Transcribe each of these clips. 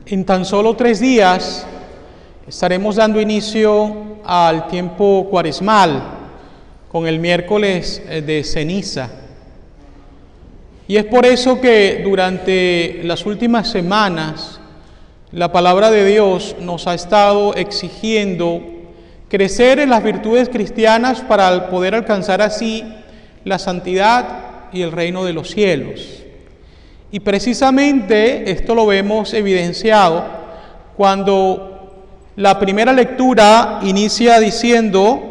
En tan solo 3 días estaremos dando inicio al tiempo cuaresmal con el miércoles de ceniza. Y es por eso que durante las últimas semanas la palabra de Dios nos ha estado exigiendo crecer en las virtudes cristianas para poder alcanzar así la santidad y el reino de los cielos. Y precisamente esto lo vemos evidenciado cuando la primera lectura inicia diciendo: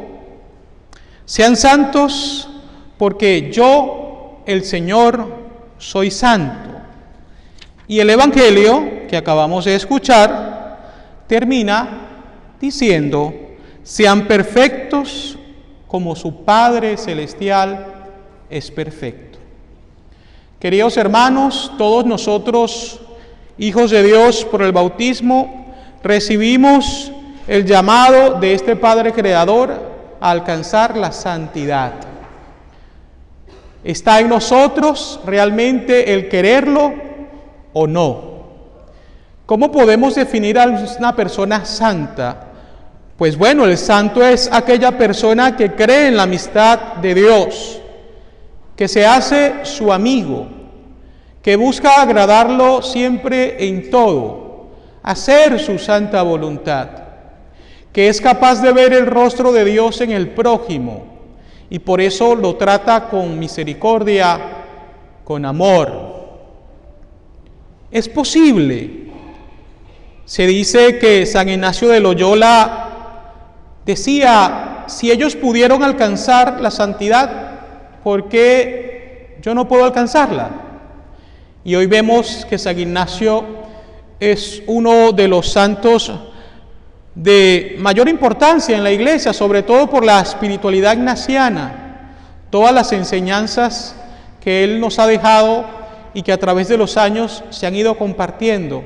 sean santos porque yo, el Señor, soy santo. Y el Evangelio que acabamos de escuchar termina diciendo: sean perfectos como su Padre Celestial es perfecto. Queridos hermanos, todos nosotros, hijos de Dios por el bautismo, recibimos el llamado de este Padre Creador a alcanzar la santidad. ¿Está en nosotros realmente el quererlo o no? ¿Cómo podemos definir a una persona santa? Pues bueno, el santo es aquella persona que cree en la amistad de Dios, que se hace su amigo, que busca agradarlo siempre en todo, hacer su santa voluntad, que es capaz de ver el rostro de Dios en el prójimo y por eso lo trata con misericordia, con amor. Es posible. Se dice que San Ignacio de Loyola decía: si ellos pudieron alcanzar la santidad, ¿por qué yo no puedo alcanzarla? Y hoy vemos que San Ignacio es uno de los santos de mayor importancia en la Iglesia, sobre todo por la espiritualidad ignaciana, todas las enseñanzas que él nos ha dejado y que a través de los años se han ido compartiendo,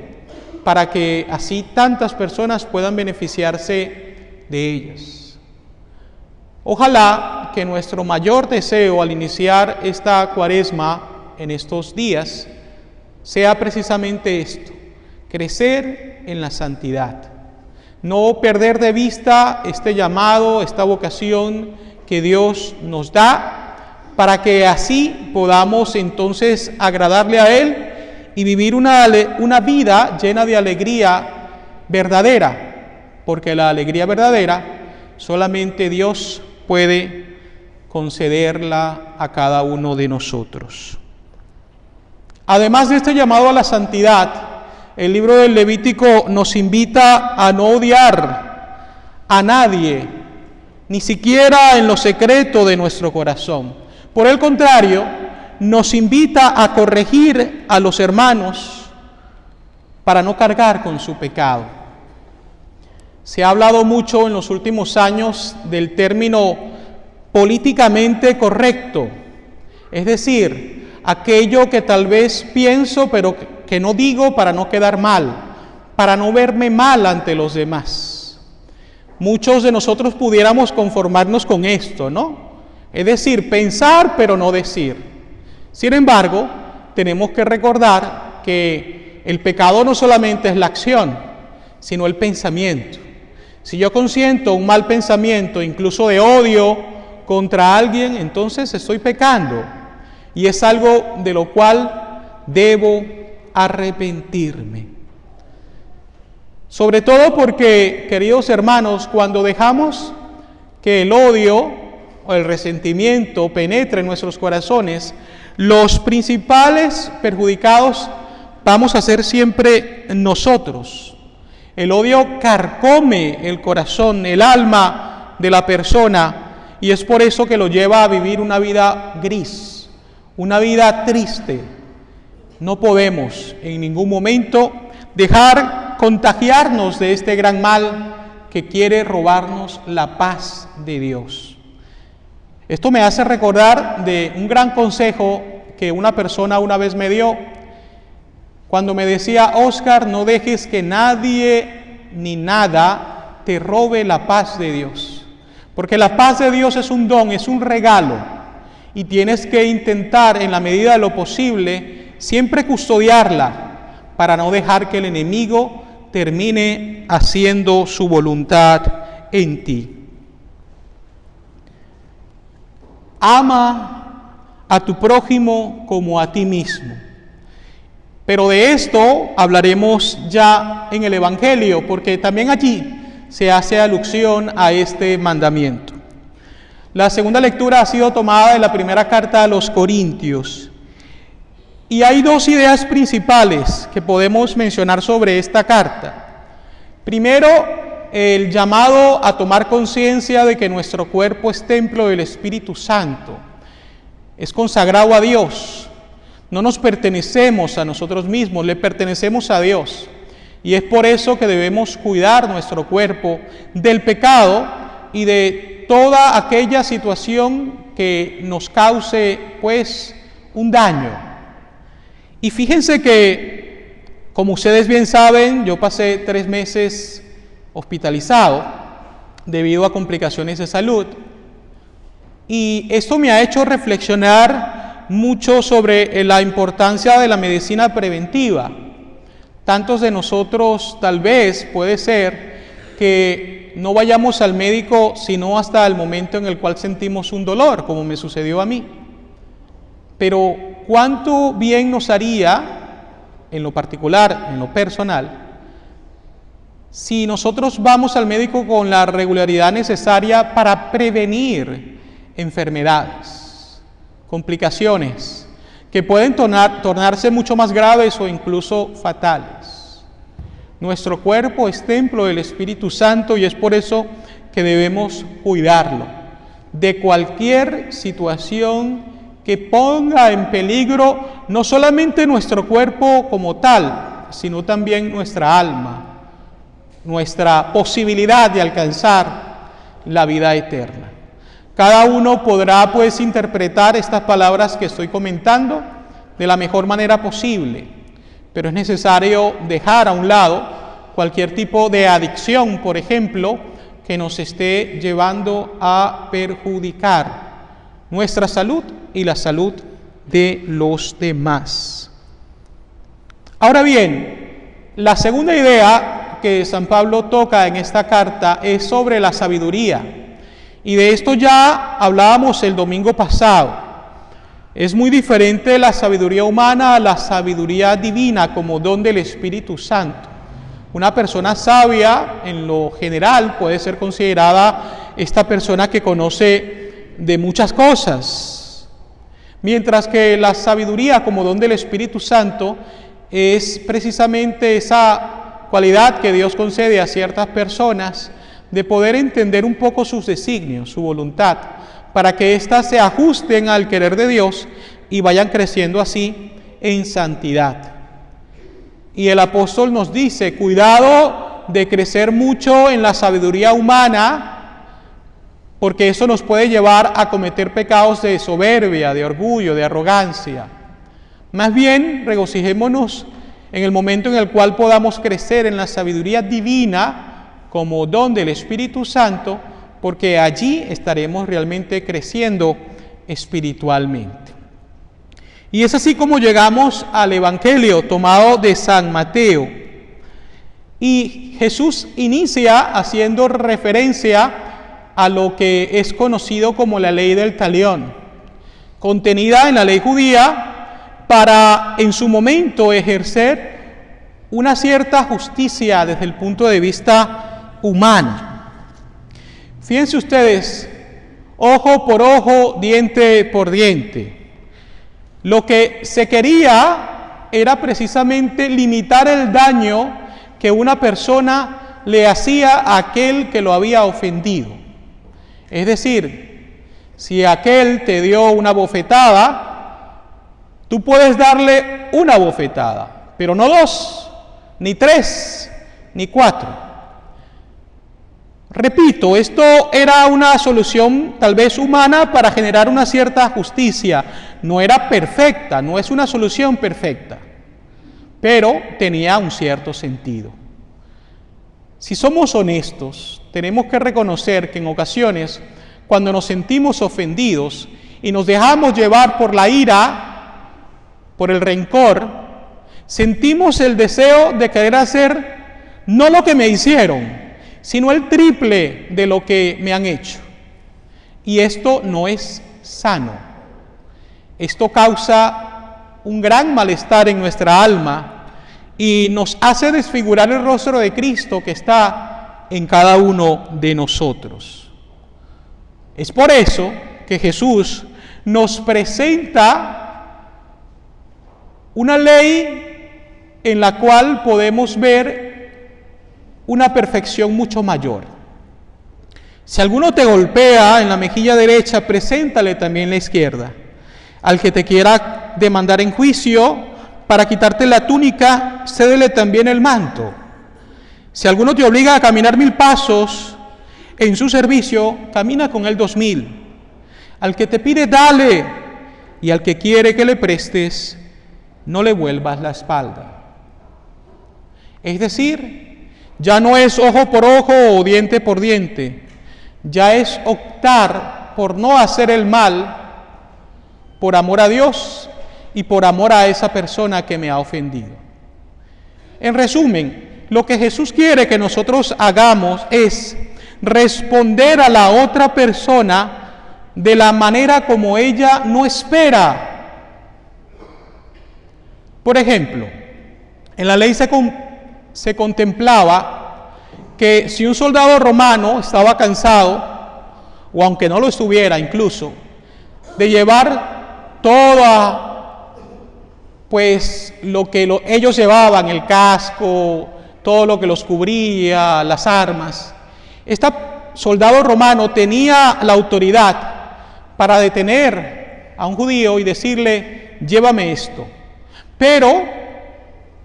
para que así tantas personas puedan beneficiarse de ellas. Ojalá que nuestro mayor deseo al iniciar esta cuaresma en estos días sea precisamente esto: crecer en la santidad, no perder de vista este llamado, esta vocación que Dios nos da, para que así podamos entonces agradarle a Él y vivir una vida llena de alegría verdadera, porque la alegría verdadera solamente Dios puede concederla a cada uno de nosotros. Además de este llamado a la santidad, el libro del Levítico nos invita a no odiar a nadie, ni siquiera en lo secreto de nuestro corazón. Por el contrario, nos invita a corregir a los hermanos para no cargar con su pecado. Se ha hablado mucho en los últimos años del término políticamente correcto, es decir, aquello que tal vez pienso pero que no digo para no quedar mal, para no verme mal ante los demás. Muchos de nosotros pudiéramos conformarnos con esto, ¿no? Es decir, pensar pero no decir. Sin embargo, tenemos que recordar que el pecado no solamente es la acción, sino el pensamiento. Si yo consiento un mal pensamiento, incluso de odio contra alguien, entonces estoy pecando. Y es algo de lo cual debo arrepentirme. Sobre todo porque, queridos hermanos, cuando dejamos que el odio o el resentimiento penetre en nuestros corazones, los principales perjudicados vamos a ser siempre nosotros. El odio carcome el corazón, el alma de la persona, y es por eso que lo lleva a vivir una vida gris, una vida triste. No podemos en ningún momento dejar contagiarnos de este gran mal que quiere robarnos la paz de Dios. Esto me hace recordar de un gran consejo que una persona una vez me dio, cuando me decía: Óscar, no dejes que nadie ni nada te robe la paz de Dios, porque la paz de Dios es un don, es un regalo, y tienes que intentar en la medida de lo posible siempre custodiarla, para no dejar que el enemigo termine haciendo su voluntad en ti. Ama a tu prójimo como a ti mismo. Pero de esto hablaremos ya en el Evangelio, porque también allí se hace alusión a este mandamiento. La segunda lectura ha sido tomada de la primera carta a los Corintios. Y hay dos ideas principales que podemos mencionar sobre esta carta. Primero, el llamado a tomar conciencia de que nuestro cuerpo es templo del Espíritu Santo. Es consagrado a Dios. No nos pertenecemos a nosotros mismos, le pertenecemos a Dios. Y es por eso que debemos cuidar nuestro cuerpo del pecado y de toda aquella situación que nos cause, pues, un daño. Y fíjense que, como ustedes bien saben, yo pasé 3 meses hospitalizado debido a complicaciones de salud. Y esto me ha hecho reflexionar mucho sobre la importancia de la medicina preventiva. Tantos de nosotros, tal vez, puede ser que no vayamos al médico sino hasta el momento en el cual sentimos un dolor, como me sucedió a mí. Pero cuánto bien nos haría, en lo particular, en lo personal, si nosotros vamos al médico con la regularidad necesaria para prevenir enfermedades, complicaciones, que pueden tornarse mucho más graves o incluso fatales. Nuestro cuerpo es templo del Espíritu Santo y es por eso que debemos cuidarlo de cualquier situación que ponga en peligro no solamente nuestro cuerpo como tal, sino también nuestra alma, nuestra posibilidad de alcanzar la vida eterna. Cada uno podrá, pues, interpretar estas palabras que estoy comentando de la mejor manera posible, pero es necesario dejar a un lado cualquier tipo de adicción, por ejemplo, que nos esté llevando a perjudicar nuestra salud y la salud de los demás. Ahora bien, la segunda idea que San Pablo toca en esta carta es sobre la sabiduría. Y de esto ya hablábamos el domingo pasado. Es muy diferente la sabiduría humana a la sabiduría divina como don del Espíritu Santo. Una persona sabia, en lo general, puede ser considerada esta persona que conoce de muchas cosas. Mientras que la sabiduría como don del Espíritu Santo es precisamente esa cualidad que Dios concede a ciertas personas de poder entender un poco sus designios, su voluntad, para que éstas se ajusten al querer de Dios y vayan creciendo así en santidad. Y el apóstol nos dice, cuidado de crecer mucho en la sabiduría humana, porque eso nos puede llevar a cometer pecados de soberbia, de orgullo, de arrogancia. Más bien, regocijémonos en el momento en el cual podamos crecer en la sabiduría divina, como don del Espíritu Santo, porque allí estaremos realmente creciendo espiritualmente. Y es así como llegamos al Evangelio tomado de San Mateo. Y Jesús inicia haciendo referencia a lo que es conocido como la ley del talión, contenida en la ley judía para en su momento ejercer una cierta justicia desde el punto de vista humano. Fíjense ustedes, ojo por ojo, diente por diente. Lo que se quería era precisamente limitar el daño que una persona le hacía a aquel que lo había ofendido. Es decir, si aquel te dio una bofetada, tú puedes darle una bofetada, pero no 2, ni 3, ni 4. Repito, esto era una solución tal vez humana para generar una cierta justicia. No era perfecta, no es una solución perfecta, pero tenía un cierto sentido. Si somos honestos, tenemos que reconocer que en ocasiones, cuando nos sentimos ofendidos y nos dejamos llevar por la ira, por el rencor, sentimos el deseo de querer hacer no lo que me hicieron, sino el triple de lo que me han hecho. Y esto no es sano. Esto causa un gran malestar en nuestra alma y nos hace desfigurar el rostro de Cristo que está en cada uno de nosotros. Es por eso que Jesús nos presenta una ley en la cual podemos ver una perfección mucho mayor. Si alguno te golpea en la mejilla derecha, preséntale también la izquierda. Al que te quiera demandar en juicio, para quitarte la túnica, cédele también el manto. Si alguno te obliga a caminar 1000 pasos en su servicio, camina con él 2000. Al que te pide, dale, y al que quiere que le prestes, no le vuelvas la espalda. Es decir, ya no es ojo por ojo o diente por diente, ya es optar por no hacer el mal por amor a Dios y por amor a esa persona que me ha ofendido. En resumen, lo que Jesús quiere que nosotros hagamos es responder a la otra persona de la manera como ella no espera. Por ejemplo, en la ley se contemplaba que si un soldado romano estaba cansado, o aunque no lo estuviera incluso, de llevar toda, pues lo que ellos llevaban, el casco, todo lo que los cubría, las armas, este soldado romano tenía la autoridad para detener a un judío y decirle, llévame esto. Pero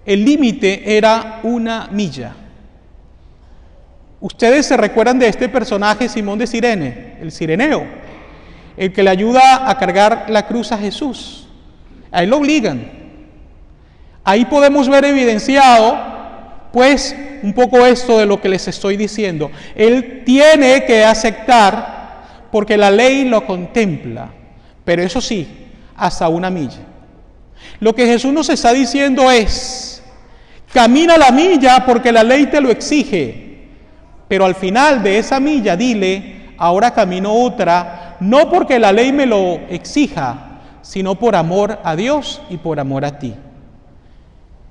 el límite era 1 milla. Ustedes se recuerdan de este personaje Simón de Cirene, el cireneo, el que le ayuda a cargar la cruz a Jesús. A él lo obligan. Ahí podemos ver evidenciado, pues, un poco esto de lo que les estoy diciendo. Él tiene que aceptar porque la ley lo contempla, pero eso sí, hasta 1 milla. Lo que Jesús nos está diciendo es, camina la milla porque la ley te lo exige, pero al final de esa milla dile, ahora camino otra, no porque la ley me lo exija, sino por amor a Dios y por amor a ti.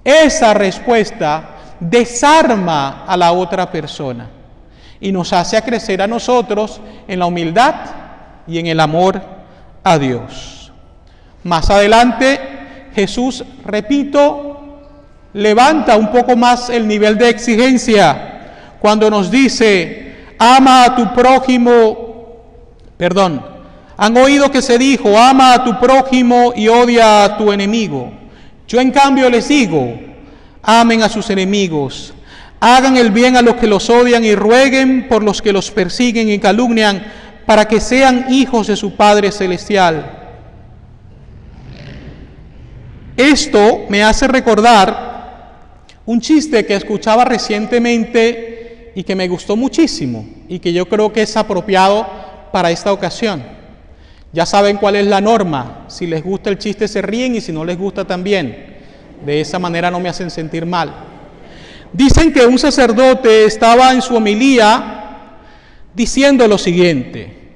Esa respuesta desarma a la otra persona y nos hace a crecer a nosotros en la humildad y en el amor a Dios. Más adelante, Jesús, repito, levanta un poco más el nivel de exigencia cuando nos dice, ama a tu prójimo, han oído que se dijo, ama a tu prójimo y odia a tu enemigo. Yo en cambio les digo, amen a sus enemigos, hagan el bien a los que los odian y rueguen por los que los persiguen y calumnian, para que sean hijos de su Padre Celestial. Esto me hace recordar un chiste que escuchaba recientemente y que me gustó muchísimo y que yo creo que es apropiado para esta ocasión. Ya saben cuál es la norma, si les gusta el chiste se ríen y si no les gusta también. De esa manera no me hacen sentir mal. Dicen que un sacerdote estaba en su homilía diciendo lo siguiente: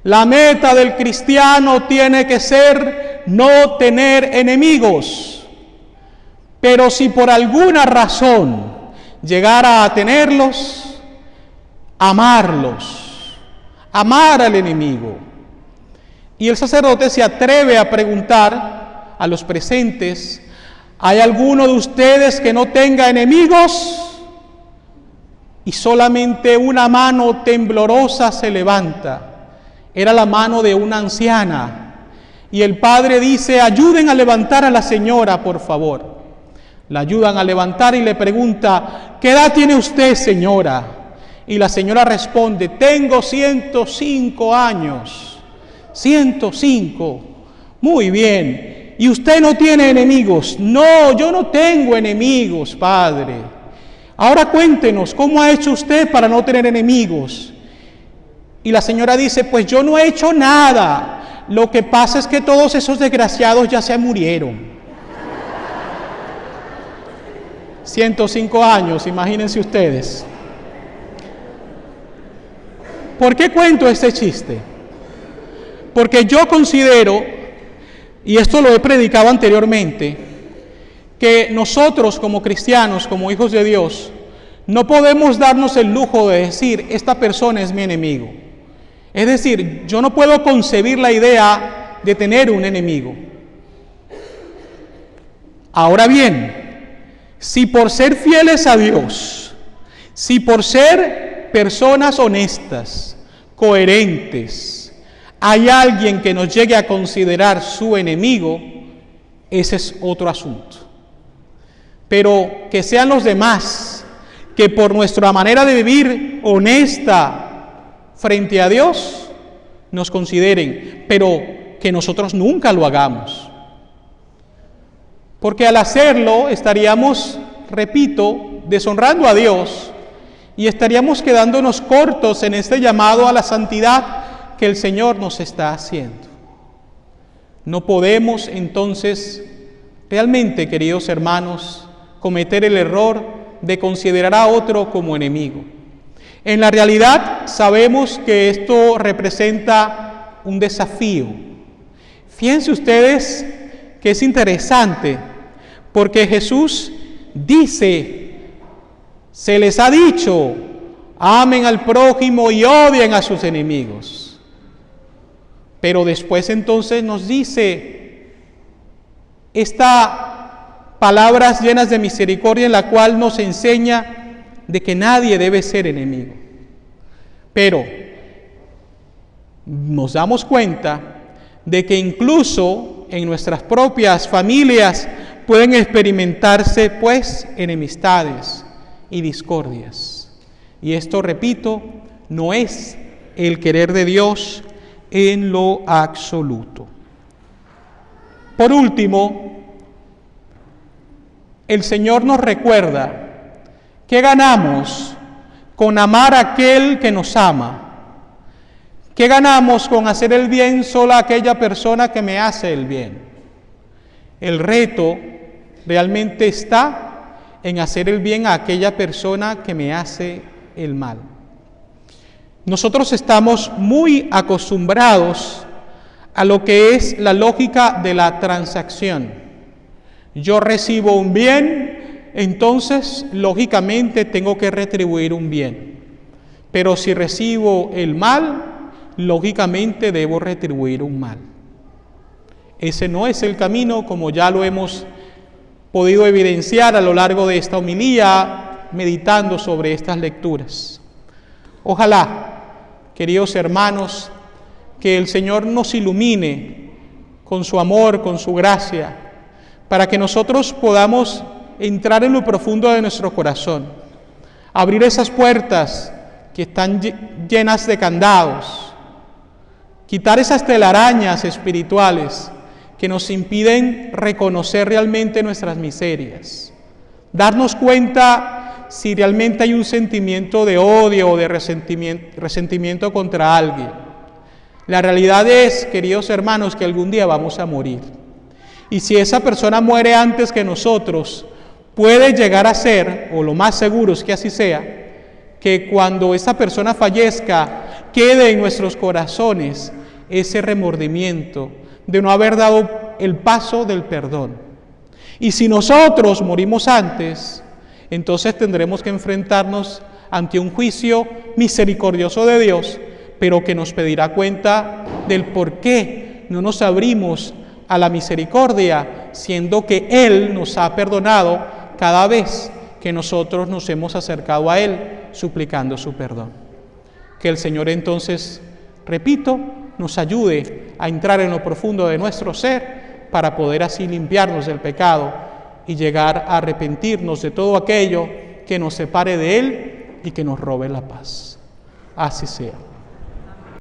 la meta del cristiano tiene que ser no tener enemigos, pero si por alguna razón llegara a tenerlos, amarlos, amar al enemigo. Y el sacerdote se atreve a preguntar a los presentes: ¿hay alguno de ustedes que no tenga enemigos? Y solamente una mano temblorosa se levanta. Era la mano de una anciana. Y el padre dice: ayuden a levantar a la señora, por favor. La ayudan a levantar y le pregunta: ¿qué edad tiene usted, señora? Y la señora responde: tengo 105 años. 105. Muy bien. ¿Y usted no tiene enemigos? No, yo no tengo enemigos, padre. Ahora cuéntenos, ¿cómo ha hecho usted para no tener enemigos? Y la señora dice: pues yo no he hecho nada. Lo que pasa es que todos esos desgraciados ya se murieron. 105 años, imagínense ustedes. ¿Por qué cuento este chiste? Porque yo considero, y esto lo he predicado anteriormente, que nosotros como cristianos, como hijos de Dios, no podemos darnos el lujo de decir, esta persona es mi enemigo. Es decir, yo no puedo concebir la idea de tener un enemigo. Ahora bien, si por ser fieles a Dios, si por ser personas honestas, coherentes, hay alguien que nos llegue a considerar su enemigo, ese es otro asunto. Pero que sean los demás, que por nuestra manera de vivir honesta frente a Dios, nos consideren, pero que nosotros nunca lo hagamos. Porque al hacerlo estaríamos, repito, deshonrando a Dios y estaríamos quedándonos cortos en este llamado a la santidad que el Señor nos está haciendo. No podemos entonces realmente, queridos hermanos, cometer el error de considerar a otro como enemigo. En la realidad sabemos que esto representa un desafío. Fíjense ustedes que es interesante, porque Jesús dice, se les ha dicho, amen al prójimo y odien a sus enemigos. Pero después entonces nos dice estas palabras llenas de misericordia en la cual nos enseña de que nadie debe ser enemigo. Pero nos damos cuenta de que incluso en nuestras propias familias pueden experimentarse pues enemistades y discordias. Y esto, repito, no es el querer de Dios en lo absoluto. Por último, el Señor nos recuerda ¿qué ganamos con amar a aquel que nos ama? ¿Qué ganamos con hacer el bien solo a aquella persona que me hace el bien? El reto realmente está en hacer el bien a aquella persona que me hace el mal. Nosotros estamos muy acostumbrados a lo que es la lógica de la transacción. Yo recibo un bien, entonces lógicamente tengo que retribuir un bien. Pero si recibo el mal, lógicamente debo retribuir un mal. Ese no es el camino, como ya lo hemos podido evidenciar a lo largo de esta homilía, meditando sobre estas lecturas. Ojalá, queridos hermanos, que el Señor nos ilumine con su amor, con su gracia, para que nosotros podamos entrar en lo profundo de nuestro corazón, abrir esas puertas que están llenas de candados, quitar esas telarañas espirituales que nos impiden reconocer realmente nuestras miserias, darnos cuenta si realmente hay un sentimiento de odio o de resentimiento contra alguien. La realidad es, queridos hermanos, que algún día vamos a morir. Y si esa persona muere antes que nosotros, puede llegar a ser, o lo más seguro es que así sea, que cuando esa persona fallezca, quede en nuestros corazones ese remordimiento de no haber dado el paso del perdón. Y si nosotros morimos antes, entonces tendremos que enfrentarnos ante un juicio misericordioso de Dios, pero que nos pedirá cuenta del por qué no nos abrimos a la misericordia, siendo que Él nos ha perdonado cada vez que nosotros nos hemos acercado a Él, suplicando su perdón. Que el Señor entonces, repito, nos ayude a entrar en lo profundo de nuestro ser para poder así limpiarnos del pecado y llegar a arrepentirnos de todo aquello que nos separe de Él y que nos robe la paz. Así sea.